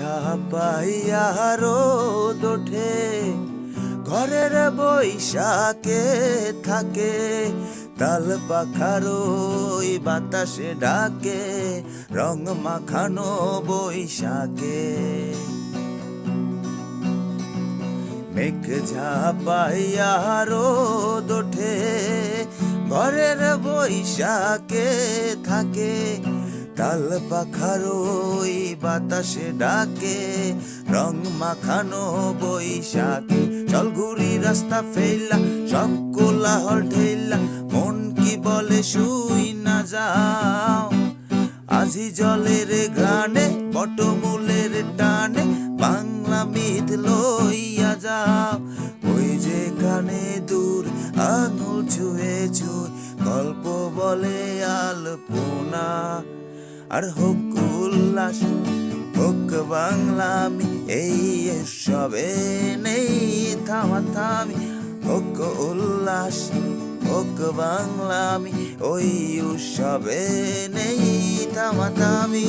ঝাঁপাইয়া রোদ ওঠে, ঘরের বৈশাখে থাকে, তাল পাখার ওই বাতাসে ডাকে, রং মাখানো বৈশাখে। মেঘ ঝাঁপাইয়া রোদ ওঠে, ঘরের বৈশাখে থাকে, তাল পাখার ওই বাতাসে ডাকে, রং মাখানো বৈশাখে। চল ঘুরি রাস্তা ফেলা, সব কোলাহল ঠেলা, মন কি বলে শুই না যাও। আজি জলের ঘ্রাণে, বটমূলের টানে, বাংলা মিথ লইয়া যাও। ওই যেখানে দূর আঙুল ছুঁয়ে ছুঁয়ে গল্প বলে আলপনা। আর হোক উল্লাস, হোক বাংলামি, এই উৎসবে নেই থামাথামি। হোক উল্লাস, হোক বাংলামি, ওই উৎসবে নেই থামাথামি।